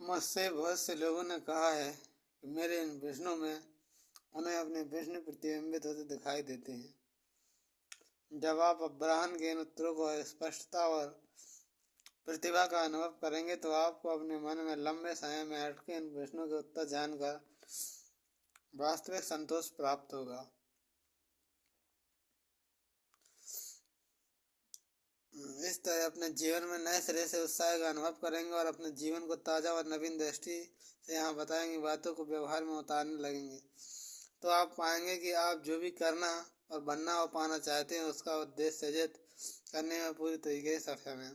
मुझसे बहुत से लोगों ने कहा है कि मेरे इन प्रश्नों में उन्हें अपने प्रश्न प्रतिबिंबित होते दिखाई देते हैं। जब आप अब्राहम के इन उत्तरों को स्पष्टता और प्रतिभा का अनुभव करेंगे तो आपको अपने मन में लंबे समय में अटके इन प्रश्नों के उत्तर जानकर वास्तविक संतोष प्राप्त होगा। इस तरह अपने जीवन में नए सिरे से उत्साह का अनुभव करेंगे और अपने जीवन को ताज़ा और नवीन दृष्टि से यहाँ बताएंगे बातों को व्यवहार में उतारने लगेंगे तो आप पाएंगे कि आप जो भी करना और बनना और पाना चाहते हैं उसका उद्देश्य सजत करने में पूरी तरीके से सक्षम है।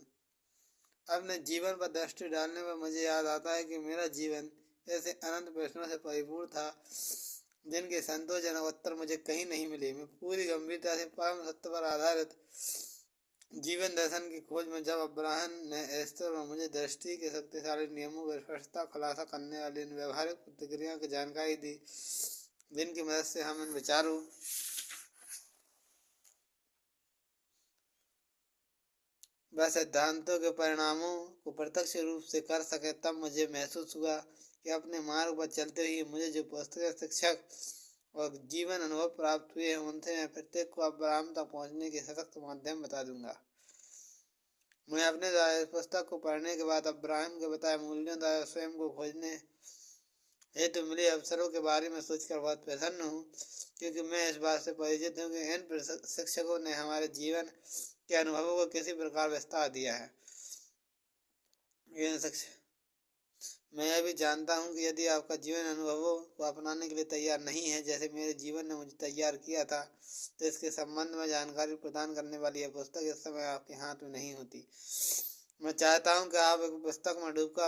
अपने जीवन पर दृष्टि डालने पर मुझे याद आता है कि मेरा जीवन ऐसे अनंत प्रश्नों से परिपूर्ण था जिनके संतोषजनक उत्तर मुझे कहीं नहीं मिले। मैं पूरी गंभीरता से परम सत्य पर आधारित जीवन दर्शन की खोज में जब अब्राहम ने एस्तर और मुझे दृष्टि के शक्तिशाली नियमों की स्पष्टता खुलासा करने वाली इन व्यवहारिक प्रतिक्रियाओं की जानकारी दी जिनकी मदद से हम इन विचारों व सिद्धांतों के परिणामों को प्रत्यक्ष रूप से कर सके, तब मुझे महसूस हुआ कि अपने मार्ग पर चलते हुए मुझे जो पुस्तक शिक्षक और जीवन अनुभव प्राप्त हुए हैं उनसे मैं प्रत्येक को अब्राहम तक पहुंचने के सशक्त माध्यम बता दूंगा। मैं अपने द्वारा इस पुस्तक को पढ़ने के बाद अब्राहम के बताए मूल्यों द्वारा स्वयं को खोजने हेतु मिले अवसरों के बारे में सोचकर बहुत प्रसन्न हूँ, क्योंकि मैं इस बात से परिचित हूँ कि इन शिक्षकों ने हमारे जीवन के अनुभवों को किसी प्रकार विस्तार दिया है। मैं यह भी जानता हूँ कि यदि आपका जीवन अनुभवों को अपनाने के लिए तैयार नहीं है, जैसे मेरे जीवन ने मुझे तैयार किया था, तो इसके संबंध में जानकारी प्रदान करने वाली यह पुस्तक इस समय आपके हाथ में नहीं होती। मैं चाहता हूँ कि आप एक पुस्तक में डूबकर